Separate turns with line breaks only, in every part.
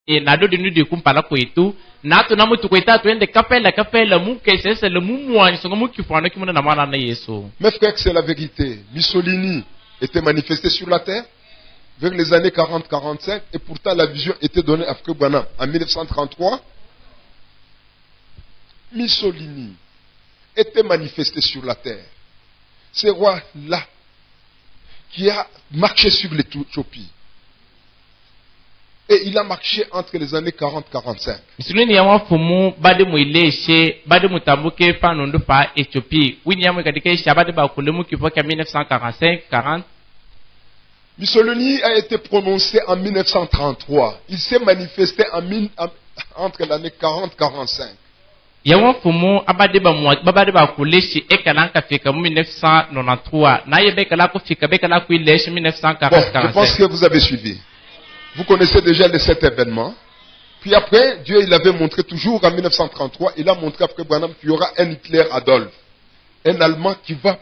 e na do dinu de kumpala kwetu na to na mutu kweta twende kapela muke sese le mumwani songo mukifano kimuna na mwana na Yesu.
Mes frères, c'est la vérité. Mussolini était manifesté sur la terre vers les années 40-45 et pourtant la vision était donnée à Frère Branham en 1933. Mussolini était manifesté sur la terre. Ce roi-là qui a marché sur l'Éthiopie. Et il a marché entre les années 40-45.
Mussolini ya fumu bade muileshe bade mutambuke panondo pa Ethiopie. Wini ya mwekadike shabade ba kulemu kifoka 1945-40.
Mussolini a été prononcé en 1933. Il s'est manifesté entre l'année 40-45.
Yawan fumu abade ba kuleshi ekalanka fika 1993 na yebe kala ko fika be kala ko ileshi 1945.
Bon, je pense que vous avez suivi. Vous connaissez déjà cet événement. Puis après, Dieu il avait montré toujours en 1933, il a montré après Branham qu'il y aura un Hitler Adolf, un Allemand qui va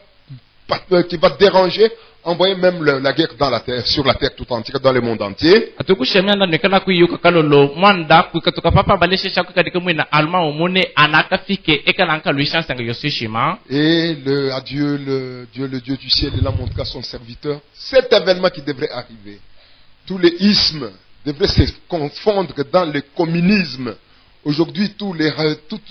déranger, envoyer même la guerre dans la terre, sur la terre tout entière, dans le monde entier. Et le Dieu du ciel, il a montré à son serviteur cet événement qui devrait arriver. Tous les ismes devraient se confondre dans le communisme. Aujourd'hui, tous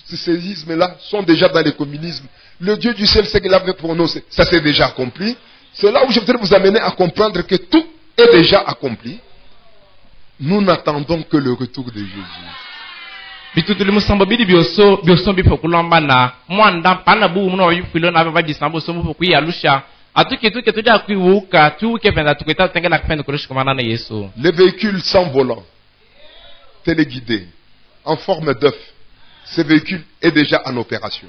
ces ismes-là sont déjà dans le communisme. Le Dieu du ciel, ce qu'il avait pour nous, ça s'est déjà accompli. C'est là où je voudrais vous amener à comprendre que tout est déjà accompli. Nous n'attendons que le retour de Jésus. Les véhicules sans volant, téléguidés, en forme d'œuf, ce véhicule est déjà en opération.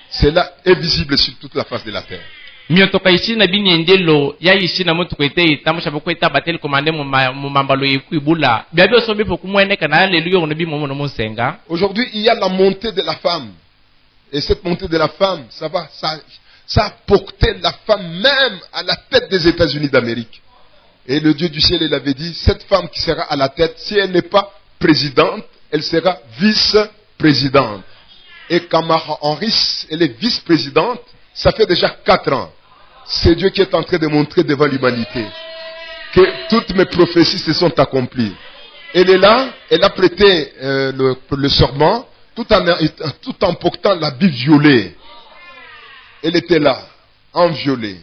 Cela est visible sur toute la face de la terre. Aujourd'hui, il y a la montée de la femme. Et cette montée de la femme, ça a porté la femme même à la tête des États-Unis d'Amérique. Et le Dieu du ciel, il avait dit, cette femme qui sera à la tête, si elle n'est pas présidente, elle sera vice-présidente. Et Kamala Harris, elle est vice-présidente, ça fait déjà 4 ans. C'est Dieu qui est en train de montrer devant l'humanité que toutes mes prophéties se sont accomplies. Elle est là, elle a prêté le serment, tout en portant l'habit violet. Elle était là, en violet.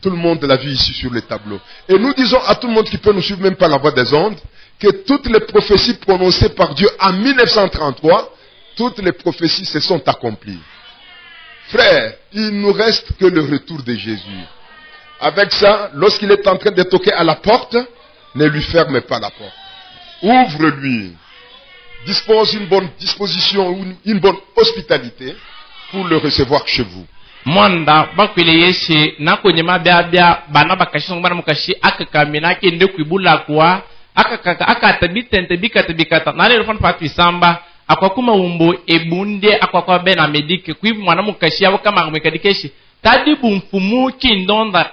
Tout le monde l'a vu ici sur le tableau. Et nous disons à tout le monde qui peut nous suivre, même par la voix des ondes, que toutes les prophéties prononcées par Dieu en 1933, toutes les prophéties se sont accomplies. Frère, il ne nous reste que le retour de Jésus. Avec ça, lorsqu'il est en train de toquer à la porte, ne lui ferme pas la porte. Ouvre-lui. Dispose une bonne disposition, une bonne hospitalité pour le recevoir chez vous.
Mwanda bakwile yeshi nakonyema bya bana bakashi ngwana mukashi akakamina kende kwibula kwa akatabitente bikata na lero fana patu isamba akwakuma umbo ebunde akwakwa bena medike kwibu mwana mukashi abo kama mwekadikeshi tadibu mfumu kindonda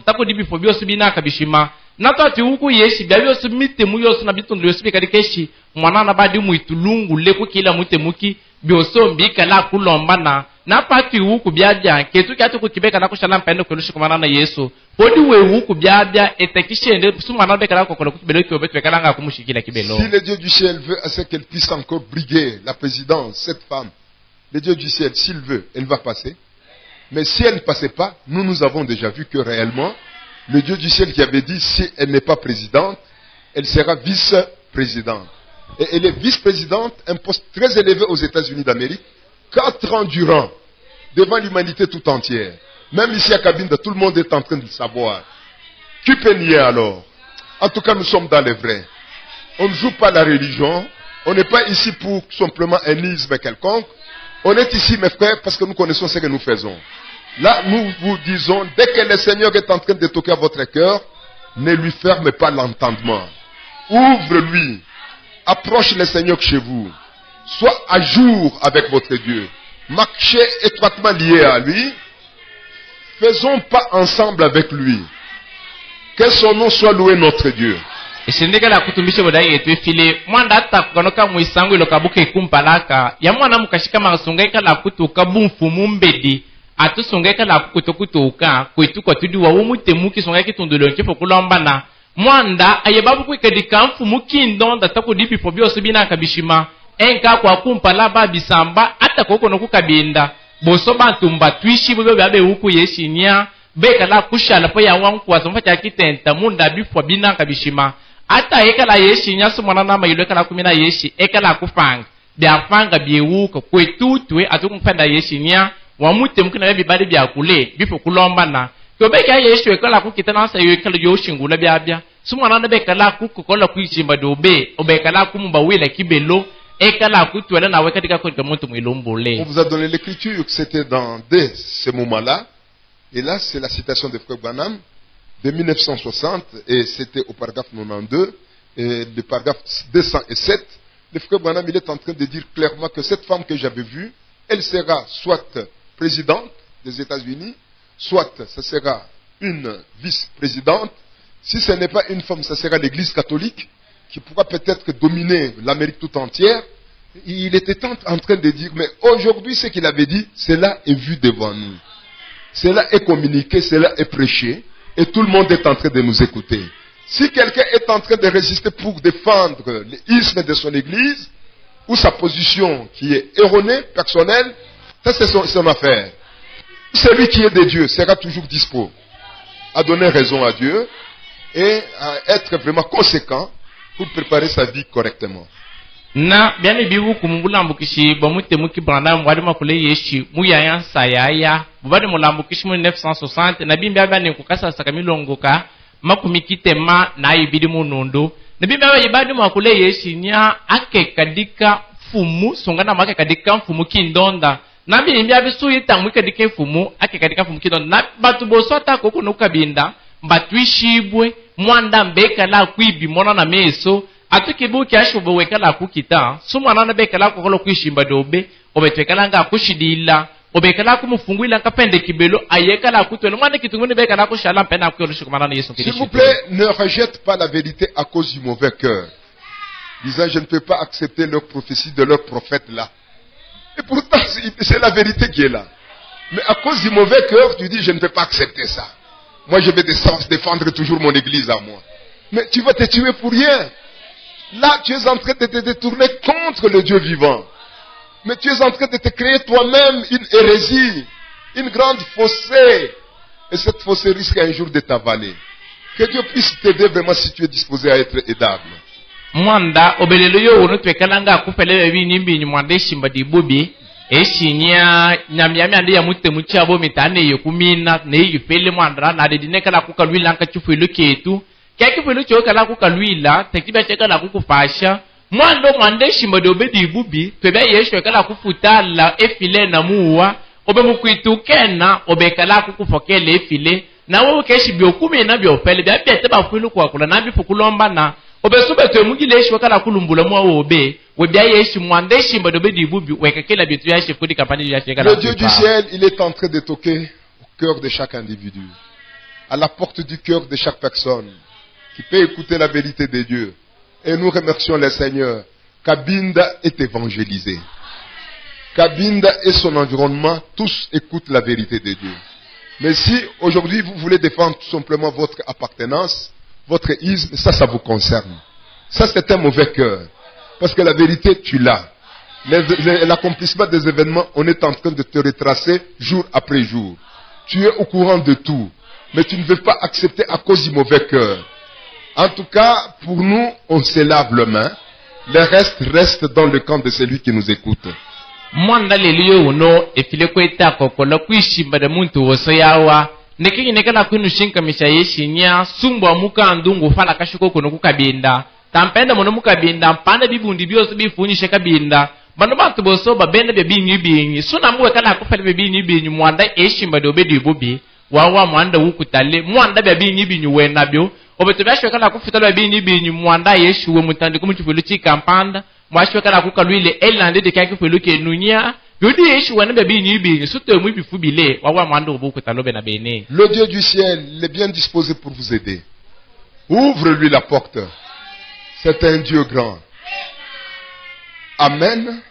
takodibi fobio subina kabishima natati huku yeshi bya submite muyo na bitundu yosubikadikeshi mwana na badi muitulungu leku kila mutemuki bioso mbika la kulomba na pati wuku biabia ketu kyatu kukibeka na kushala mpendo kwelushi kumana na Yesu podi we wuku biabia etekishende sumana beka la kokola kutubelo kyo betu bekala nga kumushikila kibelo.
Si le Dieu du ciel veut à ce qu'elle puisse encore briguer la présidence, cette femme, le Dieu du ciel, s'il veut, elle va passer. Mais si elle ne passait pas, nous avons déjà vu que réellement, le Dieu du ciel qui avait dit, si elle n'est pas présidente, elle sera vice-présidente. Et elle est vice-présidente, un poste très élevé aux États-Unis d'Amérique, 4 ans durant, devant l'humanité tout entière. Même ici à Cabinda, tout le monde est en train de le savoir. Qui peut nier alors? En tout cas, nous sommes dans les vrais. On ne joue pas la religion. On n'est pas ici pour simplement un isme quelconque. On est ici, mes frères, parce que nous connaissons ce que nous faisons. Là, nous vous disons, dès que le Seigneur est en train de toquer à votre cœur, ne lui fermez pas l'entendement. Ouvre-lui. Approche le Seigneur chez vous. Sois à jour avec votre Dieu. Marchez étroitement lié à lui. Faisons pas ensemble avec lui. Que son nom soit loué, notre Dieu.
Ishindikala kutumbisha boda yetu efile mwanda ata kukonoka muisangu ilokabuke kumpalaka ya mwana mukashika masungaika la kutuka bumfumu mbedi atu sungaika la kutukutuka kwetu kwa tudi wa umutemuki sungaika tundulo nkifo kulombana mwanda ayebabu kwekadika mfumu kindonda takudipi pobio subina kabishima enka kwa kumpala babisamba ata kokono kukabinda boso bantumba twishi bobe babe huku yeshinya beka la kushala po ya wanku wasomfa cha kitenta munda bifwa bina kabishima ata ekala yeshi nyaso mwana na mayilo ekala kumina yeshi ekala kufanga byafanga byewuka kwetutwe atukumfanda yeshi nya wamute mukina bibali byakule bifo kulombana tobeka yeshi ekala kukitana sa ekala yoshingula byabya sumwana na bekala kukola kwichimba dobe obekala kumba wila kibelo ekala kutwela na wekatika kwa muntu mwilombole.
On vous a donné l'écriture que c'était dès ce moment-là. Et là, c'est la citation de Frère Branham de 1960, et c'était au paragraphe 92, et le paragraphe 207. Le Frère Branham, il est en train de dire clairement que cette femme que j'avais vue, elle sera soit présidente des États-Unis, soit ce sera une vice-présidente. Si ce n'est pas une femme, ce sera l'Église catholique, qui pourra peut-être dominer l'Amérique tout entière. Il était en train de dire, mais aujourd'hui, ce qu'il avait dit, cela est vu devant nous. Cela est communiqué, cela est prêché, et tout le monde est en train de nous écouter. Si quelqu'un est en train de résister pour défendre l'isme de son église, ou sa position qui est erronée, personnelle, ça c'est son affaire. Celui qui est de Dieu sera toujours dispo à donner raison à Dieu et à être vraiment conséquent pour préparer sa vie correctement.
Na biani biwu kumulambukishi bamute muki Branham wadi makule yeshi muya sayaya bubadi mulambukishi mu 1960 na bimbi abani kukasa sakamilongoka makumikitema na ibidi munundu na bimbi abadi makule yeshi nya akekadika fumu songana makekadika fumu kindonda na bimbi abisuyita mwikadika fumu akekadika fumu kindonda na batu bosota koko nokabinda batwishibwe mwanda mbeka la kwibi mona na meso atukibuki ashubo wekala kukita sumwana na bekala kokolo kwishimba dobe obetwekala nga kushidila obekala kumufungwila kapende kibelo ayekala kutwele mwana kitunguni bekala kushala mpena kuyorushikumana na Yesu Kristo.
S'il vous plaît, ne rejette pas la vérité à cause du mauvais cœur. Disant je ne peux pas accepter leur prophétie de leur prophète là. Et pourtant c'est la vérité qui est là. Mais à cause du mauvais cœur, tu dis je ne peux pas accepter ça. Moi je vais défendre toujours mon église à moi. Mais tu vas te tuer pour rien. Là, tu es en train de te détourner contre le Dieu vivant. Mais tu es en train de te créer toi-même une hérésie, une grande fossée. Et cette fossée risque un jour de t'avaler. Que Dieu puisse t'aider vraiment si tu es disposé à être aidable.
Mwanda, obelelo yo wono twekalanga kupelele binimbi mwande shimba dibubi. Eshinya nyamyami ande ya mute muchabo mitane yokumina ne yupele mwandra na dedinekala kukalwila nka chufu iluketu. Kaki fulu choka la kukalwila tekiba cheka la kukufasha mwando mwande shimba de obedi bubi twebe yesho kala kufutala efile na muwa obe mukwitukena obekala kukufokele efile na wo keshi byokumi na byopele bya byete ba fulu kwa kula na bifukulomba na obe sube twe mugile yesho kala kulumbula mwa obe we bya yeshi mwande shimba de obedi bubi wekekela bitu ya shefudi kapani ya cheka la.
Le Dieu du ciel, il est en train de toquer au cœur de chaque individu, à la porte du cœur de chaque personne qui peut écouter la vérité de Dieu. Et nous remercions le Seigneur. Kabinda est évangélisé. Kabinda et son environnement, tous écoutent la vérité de Dieu. Mais si aujourd'hui vous voulez défendre tout simplement votre appartenance, votre isme, ça vous concerne. Ça c'est un mauvais cœur. Parce que la vérité, tu l'as. L'accomplissement des événements, on est en train de te retracer jour après jour. Tu es au courant de tout. Mais tu ne veux pas accepter à cause du mauvais cœur. En tout cas, pour nous, on se lave les mains. Le reste reste dans le camp de celui qui nous écoute.
Mwanda leliyo uno efile kweta kokolo kwishimba de muntu wosoyawa nekiki nekala kwinushinka misha yeshinya sumbo muka ndungu fala kashiko kuno kukabinda tampenda mono mukabinda mpanda bibundi byose bifunyishe kabinda bano bantu boso babenda bya binyi suna muwe kala kufala bya binyi mwanda eshimba de obedi bubi wawa mwanda wukutale mwanda bya binyi wenabyo obetobashwe kala kufitala binyi mwanda yeshuwe mutandi kumutufulu chikampanda mwashwe kala kukalwile elande de kaki fulu ke nunya yodi yeshuwe na binyi suto mu bifubile wawa mwanda obukutalobe na bene.
Le Dieu du ciel, il est bien disposé pour vous aider. Ouvre-lui la porte. C'est un Dieu grand. Amen.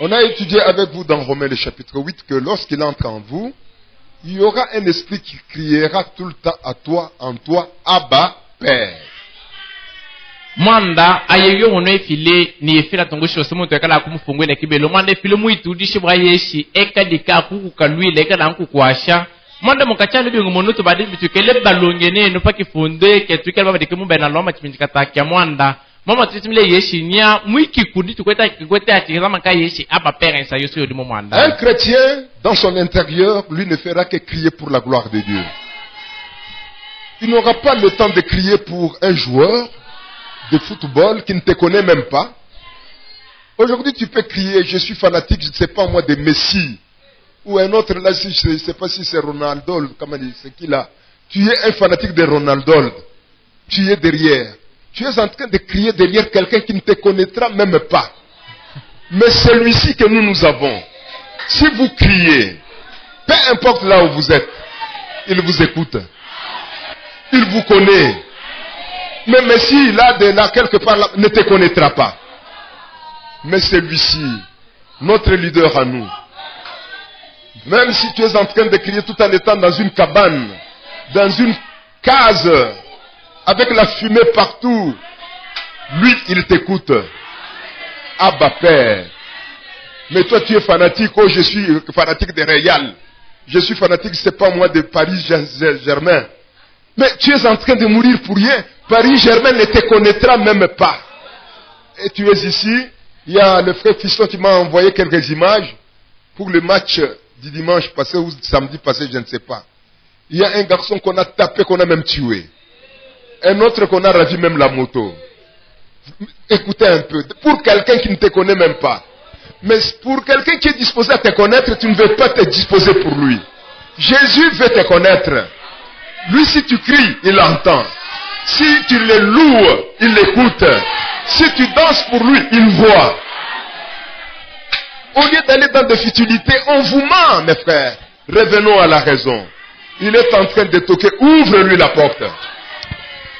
On a étudié avec vous dans Romains le chapitre 8 que lorsqu'il entre en vous, il y aura un esprit qui criera tout le temps à toi, en toi, Abba, Père.
Mwanda ayeyo wono efile ni efila tongoshi osemuntu ekala kumufungwele kibelo mwanda efile muitudishe bwa yeshi ekadika kukukalwile ekala nkukwasha mwanda mukachalo bingu monuto badi bitukele balongene no pakifunde ketukele babadike mubena loma chipinjikatakia mwanda mama tutimile yeshi nya mwiki kudi tukweta kikweta atizama ka yeshi aba père sa yoso yodimo mwanda.
Un chrétien dans son intérieur lui ne fera que crier pour la gloire de Dieu. Il n'aura pas le temps de crier pour un joueur de football qui ne te connaît même pas. Aujourd'hui, tu peux crier, je suis fanatique, je ne sais pas moi, de Messi. Ou un autre, là, je ne sais pas si c'est Ronaldo, comment dire, c'est qui là. Tu es un fanatique de Ronaldo. Tu es derrière. Tu es en train de crier derrière quelqu'un qui ne te connaîtra même pas. Mais celui-ci que nous avons, si vous criez, peu importe là où vous êtes, il vous écoute. Il vous connaît. Mais Messi, là, quelque part, là, ne te connaîtra pas. Mais celui-ci, notre leader à nous, même si tu es en train de crier tout en étant dans une cabane, dans une case, avec la fumée partout, lui, il t'écoute. Abba Père. Mais toi, tu es fanatique. Oh, je suis fanatique de Real. Je suis fanatique, c'est pas moi, de Paris Saint-Germain. Mais tu es en train de mourir pour rien. Paris Germain ne te connaîtra même pas. Et tu es ici. Il y a le frère Fiston qui m'a envoyé quelques images pour le match du dimanche passé ou samedi passé, je ne sais pas. Il y a un garçon qu'on a tapé, qu'on a même tué. Un autre qu'on a ravi même la moto. Écoutez un peu. Pour quelqu'un qui ne te connaît même pas. Mais pour quelqu'un qui est disposé à te connaître, tu ne veux pas te disposer pour lui. Jésus veut te connaître. Lui, si tu cries, il entend. Si tu le loues, il l'écoute. Si tu danses pour lui, il voit. Au lieu d'aller dans des futilités, on vous ment, mes frères. Revenons à la raison. Il est en train de toquer. Ouvre-lui la porte.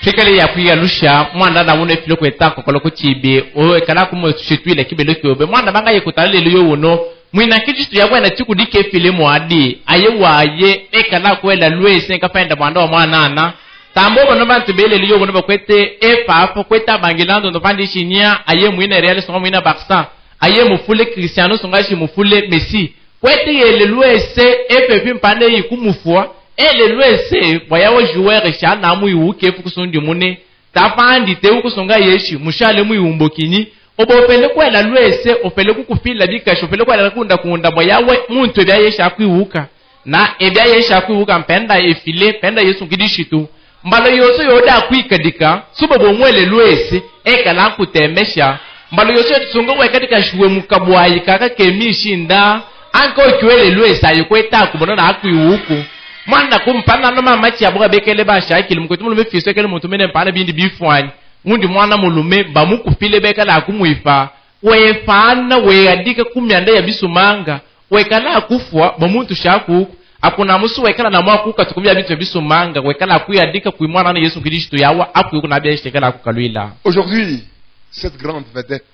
Fikele ya kuiga lusha mwanda na wone filo kweta kokolo kuchibe o ekala kumo shitwile kibelo kyobe mwanda banga yekutale liyo wono mwina kijitu ya bwana chikudike file mwadi aye waye ekala kwela lwese nkapenda mwanda wa mwanana tambo bono bantu bele liyo wono bakwete efa apo kweta bangilando no pandi shinya aye mwina real songa mwina baksa aye mufule Cristiano songa shi mufule Messi kwete yele lwese efe mpande yikumufua ele lwese boyawo joueur sha na mu yuke fukusundi mune tapandi te ukusonga yeshi mushale mu yumbokini obopele kwela lwese opele kukufila bikasho opele kwela kunda boyawe muntu ebya yesha kwiwuka na ebya yesha kwiwuka mpenda efile penda yesu kidishitu mbalo yoso yoda kwikadika subobo mwele lwese ekala kutemesha mbalo yoso tsunga wekadika shuwe mukabwayi kaka kemishinda anko kwele lwese ayokweta kubona na kwiwuku mwanda kumpana no mama chiabuka bekele basha ikili mukwetu mulume fiso ekele muntu mene mpana bindi bifwani ngundi mwana mulume bamukufile bekala akumuifa wefana weadika kumyanda ya bisumanga wekala akufwa bamuntu shaku akuna musu wekala na mwakuka tukubya bitu bisumanga wekala akuyadika kuimwana na Yesu Kristo yawa akuyuko na bya shekala akukalwila.
Aujourd'hui, cette grande vedette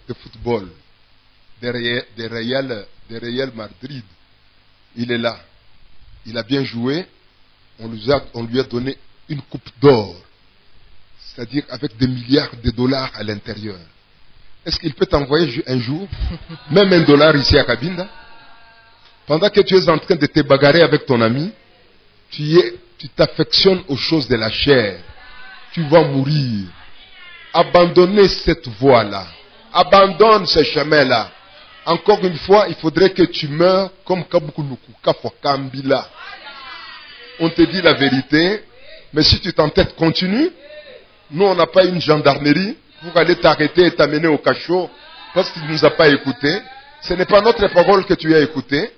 de football de Real Madrid, il est là. Il a bien joué, on lui a donné une coupe d'or, c'est-à-dire avec des milliards de dollars à l'intérieur. Est-ce qu'il peut t'envoyer un jour, même $1 ici à Cabinda? Pendant que tu es en train de te bagarrer avec ton ami, tu t'affectionnes aux choses de la chair, tu vas mourir. Abandonnez cette voie-là, abandonne ce chemin-là. Encore une fois, il faudrait que tu meurs comme Kabukunuku, Kafokambila. On te dit la vérité, mais si tu t'entêtes, continue. Nous, on n'a pas une gendarmerie pour aller t'arrêter et t'amener au cachot parce que tu ne nous as pas écoutés. Ce n'est pas notre parole que tu as écoutée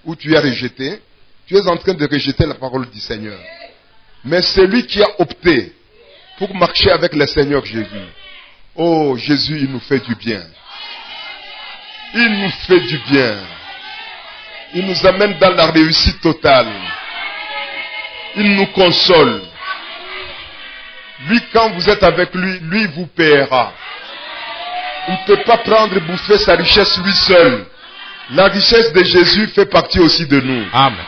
ou tu as rejetée. Tu es en train de rejeter la parole du Seigneur. Mais celui qui a opté pour marcher avec le Seigneur Jésus, oh Jésus, il nous fait du bien. Il nous fait du bien. Il nous amène dans la réussite totale. Il nous console. Lui, quand vous êtes avec lui, lui vous paiera. Il ne peut pas prendre et bouffer sa richesse lui seul. La richesse de Jésus fait partie aussi de nous.
Amen.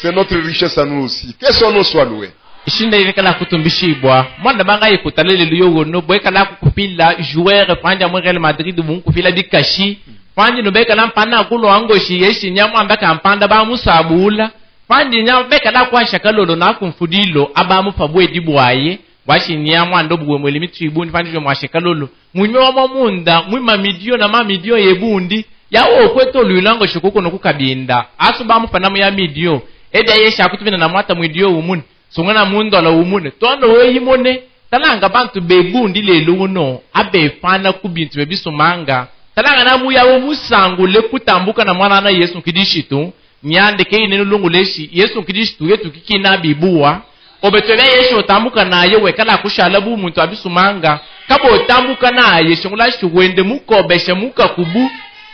C'est notre richesse à nous aussi. Que son nom soit loué.
Ishinda ile kala kutumbishibwa mwanda banga ikutalele liyo no boy kala kukupila joueur panja mo Real Madrid mu kufila bikashi panja no beka lampana kulo angoshi yeshi nyama ambaka mpanda ba musabula panja nyama beka la kwa shakalolo na kumfudilo aba mu pabwe dibwaye washi nyama ndo bwe mu limiti ibuni panja jo mwashakalolo munyo wa munda mwima midio na ma midio yebundi yawo kweto lulango shikuko no kukabinda asuba mu panamu ya midio eda yesha kutubina na mwata mwidio umuni sungana mundo la umune tono weyimone talanga bantu bebundi lelo no abe fana kubintu bebisumanga talanga na muya wo musangu le kutambuka na mwana na Yesu kidishitu nyande ke ineno lungu leshi Yesu kidishitu yetu kikina bibuwa obetwe Yesu tambuka naye wekala kushala bu muntu abisumanga kabo tambuka naye shungula shwende mukobeshe mukakubu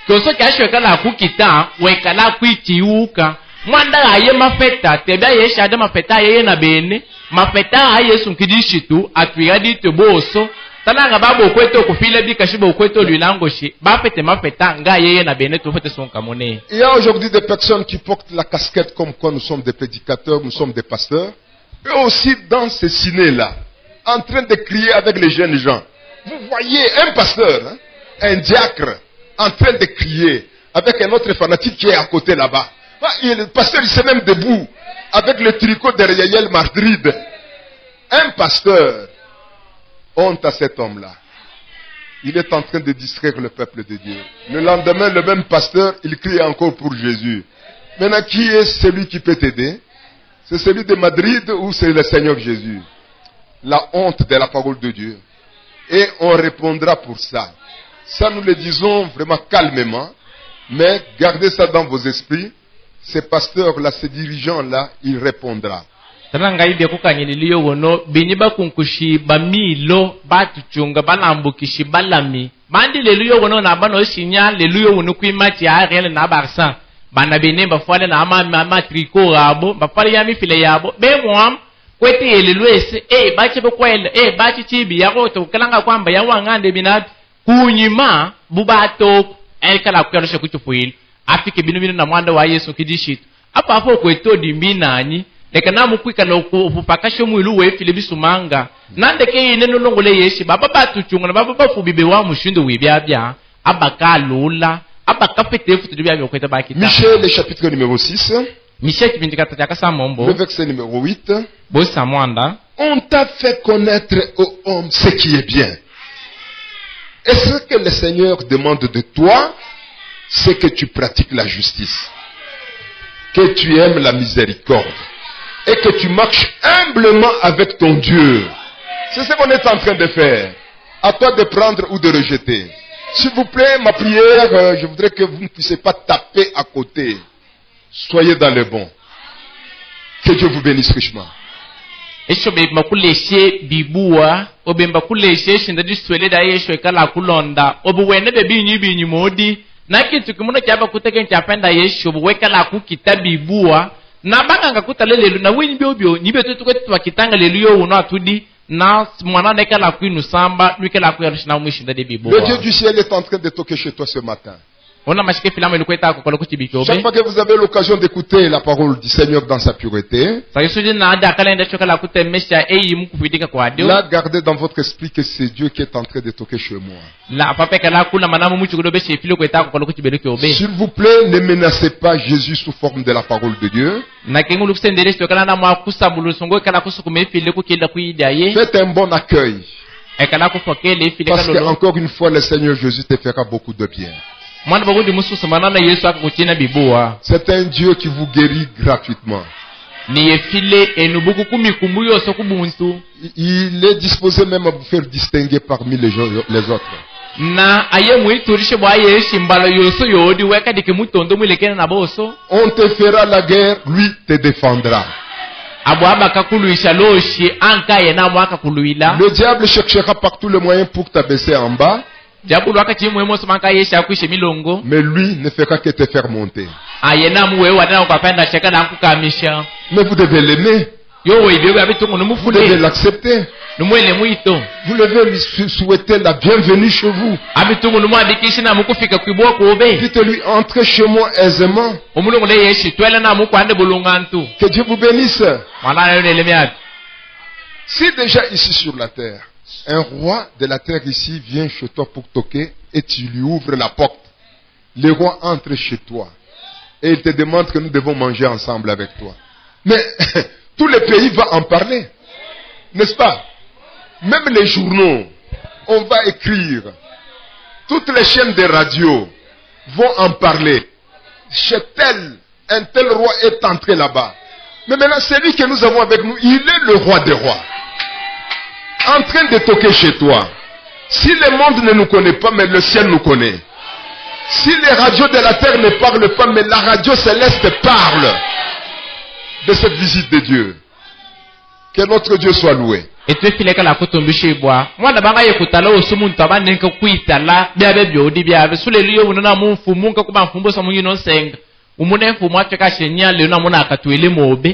koso kyashwe kala kukita wekala kwitiuka mwanda aye mafeta tebya Yesu ade mafeta yeye na bene mafeta aye Yesu nkidishitu atwigadi teboso talanga babo kweto kufile bikashiba kweto lulangoshi bafete mafeta nga yeye na bene tufete sonka mone.
Il y a aujourd'hui des personnes qui portent la casquette comme quoi nous sommes des prédicateurs, nous sommes des pasteurs, eux aussi dans ces ciné-là, en train de crier avec les jeunes gens. Vous voyez un pasteur, hein, un diacre, en train de crier avec un autre fanatique qui est à côté là-bas. Le pasteur, il s'est même debout avec le tricot de Real Madrid. Un pasteur, honte à cet homme-là. Il est en train de distraire le peuple de Dieu. Le lendemain, le même pasteur, il crie encore pour Jésus. Maintenant, qui est celui qui peut t'aider? C'est celui de Madrid ou c'est le Seigneur Jésus? La honte de la parole de Dieu. Et on répondra pour ça. Ça, nous le disons vraiment calmement, mais gardez ça dans vos esprits. Ces pasteurs-là, ces dirigeants-là, il répondra.
Talanga ibe kukanyililiyo wono biniba kunkushi bamilo batuchunga balambukishi balami bandi leluyo wono na bano shinya leluyo wono kuimati ya Real na Barça bana bene bafale na ama triko rabo bafale ya mifile yabo be mwam kwete elelwese bache bekwele bache chibi yako to kalanga kwamba yawangande binati kunyima bubato kala kuyarusha kuchufuili afike binu na mwanda wa Yesu kidishito apa hapo kweto dimina anyi leka na mukwika na upakasho mwilu we filibisumanga nande ke ineno longole Yesu baba batuchunga na baba bafubibe wa mushindo wibyabya abaka lula abaka fetefu tudibya kweta bakita.
Michel, le chapitre numéro 6.
Michel kibindikata chaka samombo.
Le verset numéro 8.
Bosa mwanda.
On t'a fait connaître aux hommes ce qui est bien. Et ce que le Seigneur demande de toi, c'est que tu pratiques la justice, que tu aimes la miséricorde et que tu marches humblement avec ton Dieu. C'est ce qu'on est en train de faire. À toi de prendre ou de rejeter. S'il vous plaît, ma prière, je voudrais que vous ne puissiez pas taper à côté. Soyez dans le bon. Que Dieu vous bénisse richement.
Eshobe makuleshe bibua obemba kuleshe shinda diswele da yesho kala kulonda obuwene be binyi modi na kitu kimuno cyaba kuteke cyapenda yesho buweka la kukita bibua na banga kutalelelu na winyi byobyo nibe tutukwe kitanga lelu yo uno atudi na mwana neka la kwinu samba nuke la kuyarusha na mwishinda de bibua.
Le Dieu du ciel est en train de toquer chez toi ce matin. Chaque fois que vous avez l'occasion d'écouter la parole du Seigneur dans sa pureté, là, gardez dans votre esprit que c'est Dieu qui est en train de toquer chez moi. S'il vous plaît, ne menacez pas Jésus sous forme de la parole de Dieu. Faites un bon accueil. Parce que, encore une fois, le Seigneur Jésus te fera beaucoup de bien. C'est un Dieu qui vous guérit gratuitement. Il est disposé même à vous faire distinguer parmi les autres. On te fera la guerre, lui te défendra. Le diable cherchera par tous les moyens pour t'abaisser en bas. Mais lui ne fera que te faire monter. Mais vous devez l'aimer. Vous devez l'accepter. Vous devez lui souhaiter la bienvenue chez vous. Dites-lui, entrez chez moi aisément. Que Dieu vous bénisse. Si déjà ici sur la terre, un roi de la terre ici vient chez toi pour toquer et tu lui ouvres la porte, le roi entre chez toi et il te demande que nous devons manger ensemble avec toi. Mais tous les pays vont en parler, n'est-ce pas? Même les journaux, on va écrire. Toutes les chaînes de radio vont en parler. Chez un tel roi est entré là-bas. Mais maintenant, celui que nous avons avec nous, il est le roi des rois. En train de toquer chez toi. Si le monde ne nous connaît pas, mais le ciel nous connaît. Si les radios de la terre ne parlent pas, mais la radio céleste parle de cette visite de Dieu. Que notre Dieu soit loué.
Et tu fais la cotombushe bois. Moi, d'abord, il faut aller au Sumuntaban, n'est que quita là, bien bio, bien, sous les lieux où nous avons fumé, comme un fumbo, sans mon seng. Ou mon info, moi, tu caches ni à l'énomona, qu'à tuer les mobe.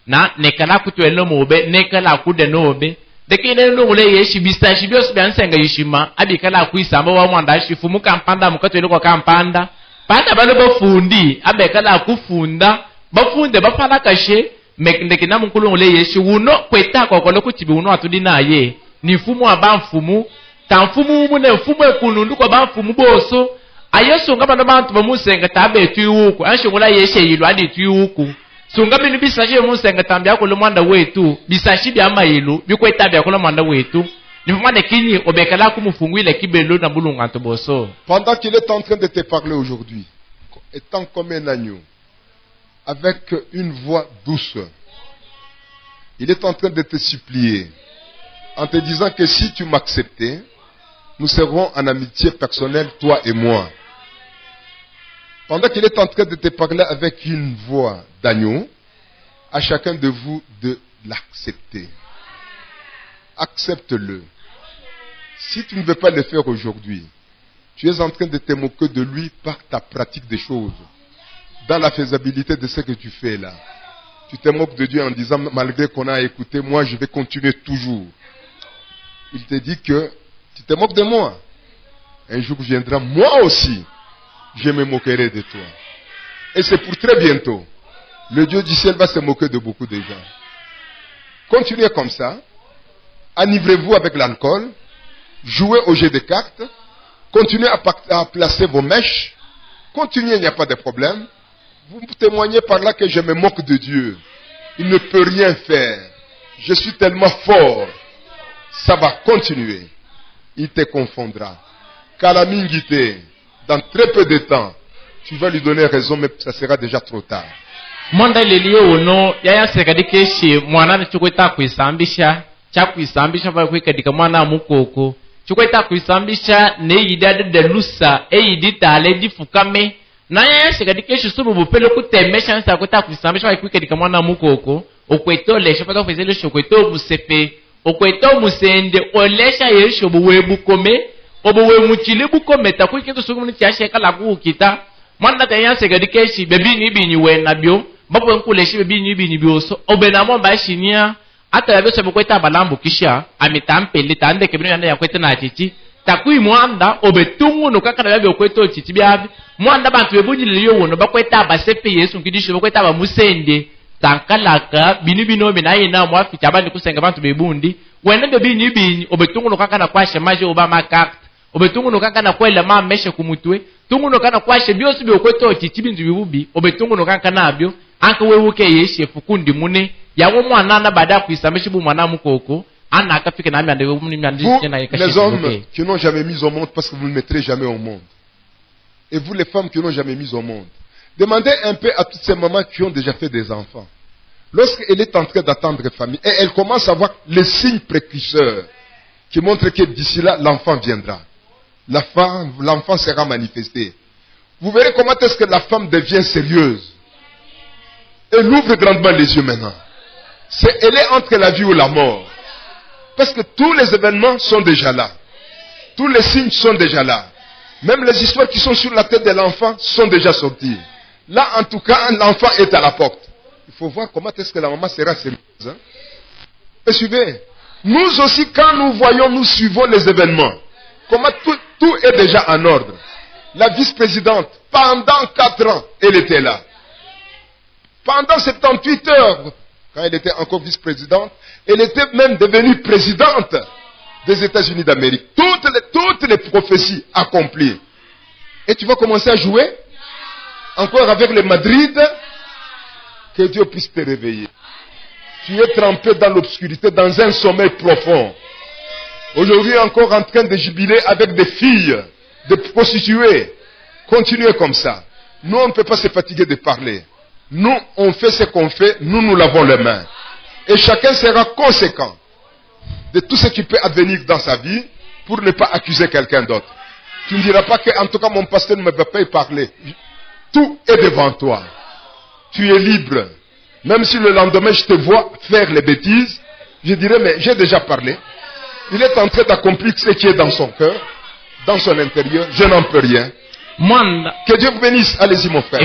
Na, n'est qu'à la couture le mobe, n'est qu'à la coup de nobe. De qui n'est non, les chibista, chibios, bien senga yishima, abikala kuisa, moi, wanda, chifumu campanda, mukatu, campanda. Pas d'abord fundi, abekala kufunda, bafunde, bafala caché. Mekindekina mukulu ole yeshi uno kweta kwa kwa lokutibi uno atudi na ye ni fumu abamfumu tamfumu mune fumu ekunundu kwa bamfumu boso ayeso ngaba no bantu bamusenga tabe tuuku anshongola yeshe yilu adi tuuku sunga binu bisaje musenga tambya ko lomanda wetu bisashi bya mayilu bikweta bya ko lomanda wetu ni fumane kini obekala kumufungwile kibelo na bulunga to boso.
Pendant qu'il est en train de te parler aujourd'hui, étant comme un agneau avec une voix douce, il est en train de te supplier en te disant que si tu m'acceptais, nous serons en amitié personnelle, toi et moi. Pendant qu'il est en train de te parler avec une voix d'agneau, à chacun de vous de l'accepter. Accepte-le. Si tu ne veux pas le faire aujourd'hui, tu es en train de te moquer de lui par ta pratique des choses. Dans la faisabilité de ce que tu fais là. Tu te moques de Dieu en disant, malgré qu'on a écouté, moi je vais continuer toujours. Il te dit que tu te moques de moi. Un jour viendra, moi aussi, je me moquerai de toi. Et c'est pour très bientôt. Le Dieu du ciel va se moquer de beaucoup de gens. Continuez comme ça. Enivrez-vous avec l'alcool. Jouez au jeu de cartes. Continuez à placer vos mèches. Continuez, il n'y a pas de problème. Vous témoignez par là que je me moque de Dieu. Il ne peut rien faire. Je suis tellement fort. Ça va continuer. Il te confondra. Kalamingite, dans très peu de temps, tu vas lui donner raison, mais ça sera déjà trop tard.
Monda lelio ono yaya sekadike shi mwana na chukweta kuisambisha cha kuisambisha va kwikadika mwana mukoko chukweta kuisambisha ne yidade de lusa e yidita ale difukame na yaya sekadike shi subu bupelo kutemesha sa kweta kuisambisha va kwikadika mwana mukoko okweto lesha pa kufezele shokweto musepe okweto musende olesha yesho buwebu kome obuwe muchile bukome ta kwiketo sugumuni chasheka la kukita mwana ta yaya sekadike shi bebi ni binyi wenabyo bapo nkuleshi bebi ni binyi bioso obenamo ba shinia ata yabe sebe kweta balambo kisha amitampele tande kebino yanda yakweta na chichi takui mwanda obetungu no kakana yabe kweta chichi byabi mwanda bantu bebunjile wono bakweta basepe Yesu nkidisho bakweta ba musende tankalaka binibino benaye na mwaficha abandi kusenga bantu bebundi wena bebi ni binyi obetungu no kakana kwashe maje obama kaka obetungu no kakana kwela ma meshe kumutwe tungu no kana kwashe byosi byokweta chichi bintu bibubi obetungu no kakana abyo anka wewuke yeshe fukundi mune yawo mwana na bada kuisambisha bu mwana mukoko ana akafika na amande muni mandi
na yekashe. Les hommes qui n'ont jamais mis au monde parce que vous ne mettrez jamais au monde. Et vous les femmes qui n'ont jamais mis au monde. Demandez un peu à toutes ces mamans qui ont déjà fait des enfants. Lorsqu'elle est en train d'attendre famille et elle commence à voir les signes précurseurs qui montrent que d'ici là l'enfant viendra. L'enfant sera manifesté. Vous verrez comment est-ce que la femme devient sérieuse. Elle ouvre grandement les yeux maintenant. Elle est entre la vie ou la mort. Parce que tous les événements sont déjà là. Tous les signes sont déjà là. Même les histoires qui sont sur la tête de l'enfant sont déjà sorties. Là, en tout cas, l'enfant est à la porte. Il faut voir comment est-ce que la maman sera sérieuse. Hein? Et suivez. Nous aussi, quand nous voyons, nous suivons les événements. Comment tout est déjà en ordre. La vice-présidente, pendant 4 ans, elle était là. Pendant 78 heures, quand elle était encore vice-présidente, elle était même devenue présidente des États-Unis d'Amérique. Toutes les prophéties accomplies. Et tu vas commencer à jouer encore avec le Madrid. Que Dieu puisse te réveiller. Tu es trempé dans l'obscurité, dans un sommeil profond. Aujourd'hui encore en train de jubiler avec des filles, de prostituées. Continuez comme ça. Nous, on ne peut pas se fatiguer de parler. Nous, on fait ce qu'on fait, nous lavons les mains. Et chacun sera conséquent de tout ce qui peut advenir dans sa vie pour ne pas accuser quelqu'un d'autre. Tu ne diras pas que, en tout cas, mon pasteur ne me va pas y parler. Tout est devant toi. Tu es libre. Même si le lendemain je te vois faire les bêtises, je dirais, mais j'ai déjà parlé. Il est en train d'accomplir ce qui est dans son cœur, dans son intérieur. Je n'en peux rien. Que Dieu vous bénisse. Allez-y, mon frère.